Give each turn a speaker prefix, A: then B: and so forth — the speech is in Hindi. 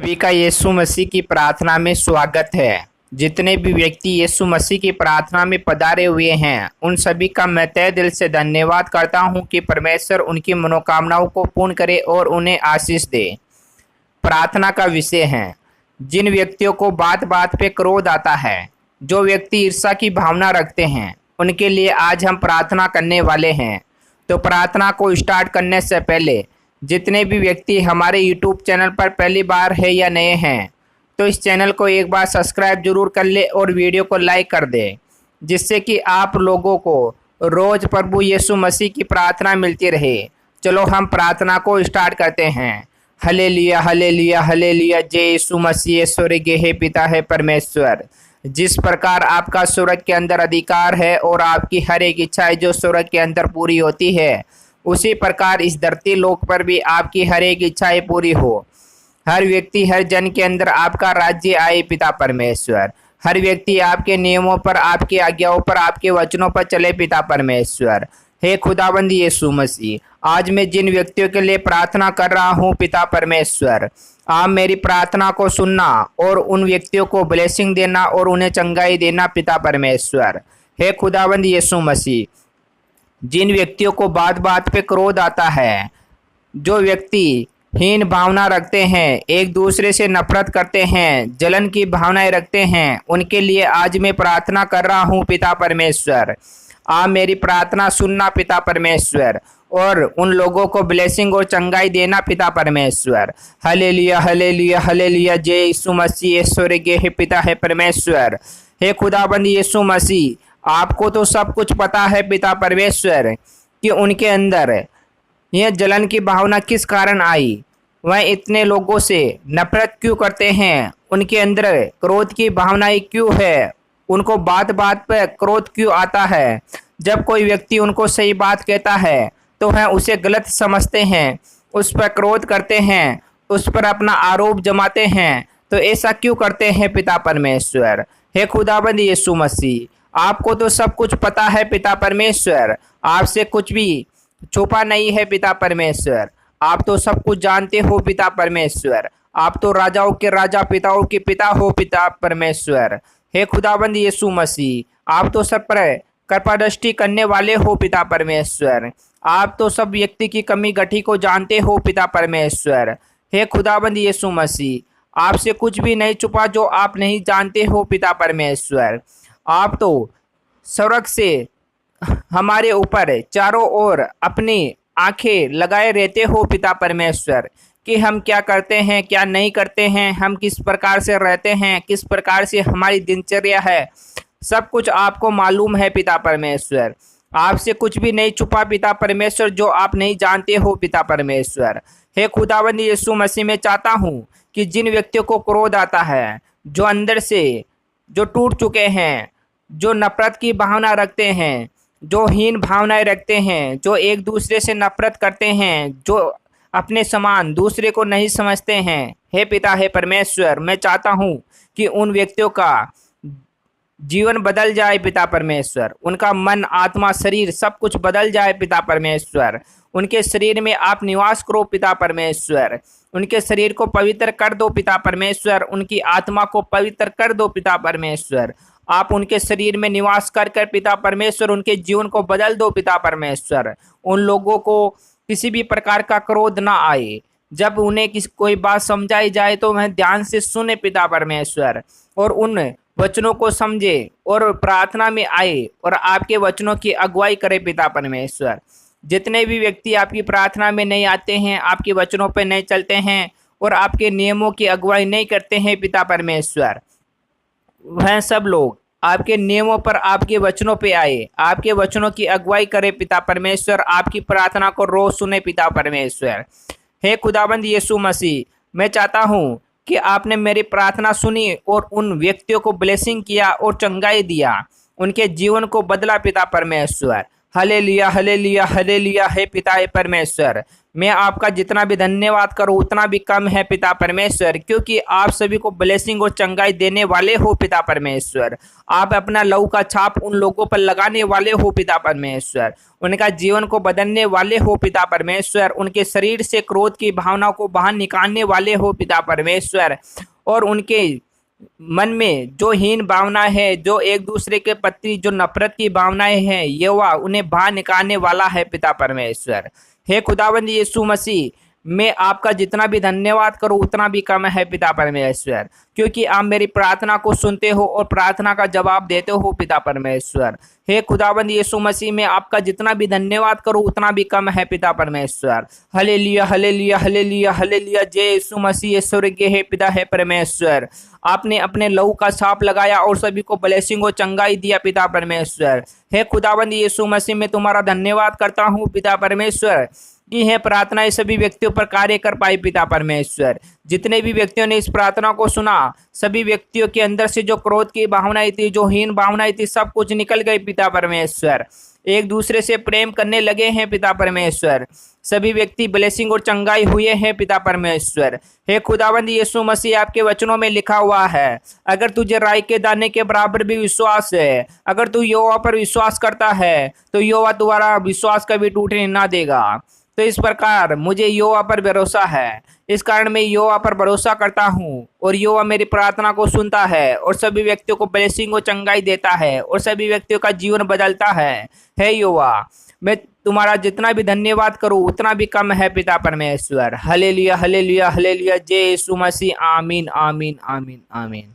A: सभी का यीशु मसीह की प्रार्थना में स्वागत है। जितने भी व्यक्ति यीशु मसीह की प्रार्थना में पधारे हुए हैं उन सभी का मैं तहे दिल से धन्यवाद करता हूं कि परमेश्वर उनकी मनोकामनाओं को पूर्ण करे और उन्हें आशीष दे। प्रार्थना का विषय है जिन व्यक्तियों को बात बात पे क्रोध आता है, जो व्यक्ति ईर्ष्या की भावना रखते हैं, उनके लिए आज हम प्रार्थना करने वाले हैं। तो प्रार्थना को स्टार्ट करने से पहले जितने भी व्यक्ति हमारे यूट्यूब चैनल पर पहली बार है या नए हैं तो इस चैनल को एक बार सब्सक्राइब जरूर कर ले और वीडियो को लाइक कर दे, जिससे कि आप लोगों को रोज़ प्रभु यीशु मसीह की प्रार्थना मिलती रहे। चलो हम प्रार्थना को स्टार्ट करते हैं। Hallelujah hallelujah hallelujah. जय यीशु मसीह। स्वर्गीय हे पिता है परमेश्वर, जिस प्रकार आपका स्वर्ग के अंदर अधिकार है और आपकी हर एक इच्छा है जो स्वर्ग के अंदर पूरी होती है, उसी प्रकार इस धरती लोक पर भी आपकी हर एक इच्छाएं पूरी हो। हर व्यक्ति हर जन के अंदर आपका राज्य आए पिता परमेश्वर। हर व्यक्ति आपके नियमों पर, आपकी आज्ञाओं पर, आपके वचनों पर चले पिता परमेश्वर। हे खुदाबंद यीशु मसीह, आज मैं जिन व्यक्तियों के लिए प्रार्थना कर रहा हूँ पिता परमेश्वर, आप मेरी प्रार्थना को सुनना और उन व्यक्तियों को ब्लेसिंग देना और उन्हें चंगाई देना पिता परमेश्वर। हे खुदाबंद यीशु मसीह, जिन व्यक्तियों को बात बात पे क्रोध आता है, जो व्यक्ति हीन भावना रखते हैं, एक दूसरे से नफरत करते हैं, जलन की भावनाएं रखते हैं, उनके लिए आज मैं प्रार्थना कर रहा हूँ पिता परमेश्वर। आप मेरी प्रार्थना सुनना पिता परमेश्वर और उन लोगों को ब्लेसिंग और चंगाई देना पिता परमेश्वर। Hallelujah hallelujah hallelujah. जय यीशु मसीह। स्वर्गीय हे पिता है परमेश्वर। हे खुदाबंद यीशु मसीह, आपको तो सब कुछ पता है पिता परमेश्वर कि उनके अंदर यह जलन की भावना किस कारण आई, वह इतने लोगों से नफरत क्यों करते हैं, उनके अंदर क्रोध की भावनाएं क्यों है, उनको बात बात पर क्रोध क्यों आता है। जब कोई व्यक्ति उनको सही बात कहता है तो वह उसे गलत समझते हैं, उस पर क्रोध करते हैं, उस पर अपना आरोप जमाते हैं। तो ऐसा क्यों करते हैं पिता परमेश्वर। हे खुदाबंद यीशु मसीह, आपको तो सब कुछ पता है पिता परमेश्वर, आपसे कुछ भी छुपा नहीं है पिता परमेश्वर। आप तो सब कुछ जानते हो पिता परमेश्वर। आप तो राजाओं के राजा, पिताओं के पिता हो पिता परमेश्वर। हे खुदाबंद यीशु मसीह, आप तो सब पर कृपा दृष्टि करने वाले हो पिता परमेश्वर। आप तो सब व्यक्ति की कमी गठी को जानते हो पिता परमेश्वर। हे खुदाबंद यीशु मसीह, आपसे कुछ भी नहीं छुपा जो आप नहीं जानते हो पिता परमेश्वर। आप तो स्वर्ग से हमारे ऊपर चारों ओर अपनी आंखें लगाए रहते हो पिता परमेश्वर कि हम क्या करते हैं, क्या नहीं करते हैं, हम किस प्रकार से रहते हैं, किस प्रकार से हमारी दिनचर्या है, सब कुछ आपको मालूम है पिता परमेश्वर। आपसे कुछ भी नहीं छुपा पिता परमेश्वर जो आप नहीं जानते हो पिता परमेश्वर। हे खुदावंद यीशु मसीह, मैं चाहता हूँ कि जिन व्यक्तियों को क्रोध आता है, जो अंदर से जो टूट चुके हैं, जो नफरत की भावना रखते हैं, जो हीन भावनाएं रखते हैं, जो एक दूसरे से नफरत करते हैं, जो अपने समान दूसरे को नहीं समझते हैं, हे पिता हे परमेश्वर, मैं चाहता हूँ कि उन व्यक्तियों का जीवन बदल जाए पिता परमेश्वर। उनका मन, आत्मा, शरीर सब कुछ बदल जाए पिता परमेश्वर। उनके शरीर में आप निवास करो पिता परमेश्वर। उनके शरीर को पवित्र कर दो पिता परमेश्वर। उनकी आत्मा को पवित्र कर दो पिता परमेश्वर। आप उनके शरीर में निवास कर कर पिता परमेश्वर उनके जीवन को बदल दो पिता परमेश्वर। उन लोगों को किसी भी प्रकार का क्रोध ना आए। जब उन्हें कोई बात समझाई जाए तो वह ध्यान से सुने पिता परमेश्वर और उन वचनों को समझे और प्रार्थना में आए और आपके वचनों की अगुवाई करे पिता परमेश्वर। जितने भी व्यक्ति आपकी प्रार्थना में नहीं आते हैं, आपके वचनों पर नहीं चलते हैं और आपके नियमों की अगुवाई नहीं करते हैं पिता परमेश्वर, वह सब लोग आपके नियमों पर, आपके वचनों पे आए, आपके वचनों की अगुवाई करे पिता परमेश्वर। आपकी प्रार्थना को रोज सुने पिता परमेश्वर। हे खुदाबंद यीशु मसीह, मैं चाहता हूँ कि आपने मेरी प्रार्थना सुनी और उन व्यक्तियों को ब्लेसिंग किया और चंगाई दिया, उनके जीवन को बदला पिता परमेश्वर। Hallelujah hallelujah hallelujah. हे पिता परमेश्वर, मैं आपका जितना भी धन्यवाद करूं उतना भी कम है पिता परमेश्वर, क्योंकि आप सभी को ब्लेसिंग और चंगाई देने वाले हो पिता परमेश्वर। आप अपना लहू का छाप उन लोगों पर लगाने वाले हो पिता परमेश्वर, उनका जीवन को बदलने वाले हो पिता परमेश्वर, उनके शरीर से क्रोध की भावनाओं को बाहर निकालने वाले हो पिता परमेश्वर, और उनके मन में जो हीन भावना है, जो एक दूसरे के प्रति जो नफरत की भावनाएं हैं, ये वह उन्हें बाहर निकालने वाला है पिता परमेश्वर। हे खुदावंद यीशु मसीह, मैं आपका जितना भी धन्यवाद करूं उतना भी कम है पिता परमेश्वर, क्योंकि आप मेरी प्रार्थना को सुनते हो और प्रार्थना का जवाब देते हो पिता परमेश्वर। हे खुदावंद यीशु मसीह, मैं आपका जितना भी धन्यवाद करूं उतना भी कम है पिता परमेश्वर। Hallelujah hallelujah hallelujah hallelujah. जय यीशु मसीह, स्वर्गीय है पिता है परमेश्वर, आपने अपने लहू का छाप लगाया और सभी को ब्लेसिंग और चंगाई दिया पिता परमेश्वर। हे खुदावंद यीशु मसीह, मैं तुम्हारा धन्यवाद करता हूँ पिता परमेश्वर कि है प्रार्थना इस सभी व्यक्तियों पर कार्य कर पाई पिता परमेश्वर। जितने भी व्यक्तियों ने इस प्रार्थना को सुना, सभी व्यक्तियों के अंदर से जो क्रोध की भावनाएं थी, जो हीन भावनाएं थी, सब कुछ निकल गई पिता परमेश्वर। एक दूसरे से प्रेम करने लगे हैं पिता परमेश्वर। सभी व्यक्ति ब्लेसिंग और चंगाई हुए हैं पिता परमेश्वर। हे खुदावंद यीशु मसीह, आपके वचनों में लिखा हुआ है, अगर तुझे राई के दाने के बराबर भी विश्वास है, अगर तू यहोवा पर विश्वास करता है, तो यहोवा तुम्हारा विश्वास कभी टूटने ना देगा। तो इस प्रकार मुझे यहोवा पर भरोसा है, इस कारण मैं यहोवा पर भरोसा करता हूँ, और यहोवा मेरी प्रार्थना को सुनता है और सभी व्यक्तियों को ब्लेसिंग और चंगाई देता है और सभी व्यक्तियों का जीवन बदलता है। हे यहोवा, मैं तुम्हारा जितना भी धन्यवाद करूँ उतना भी कम है पिता परमेश्वर। Hallelujah hallelujah hallelujah. जय यीशु मसीह। आमीन आमीन आमीन आमीन।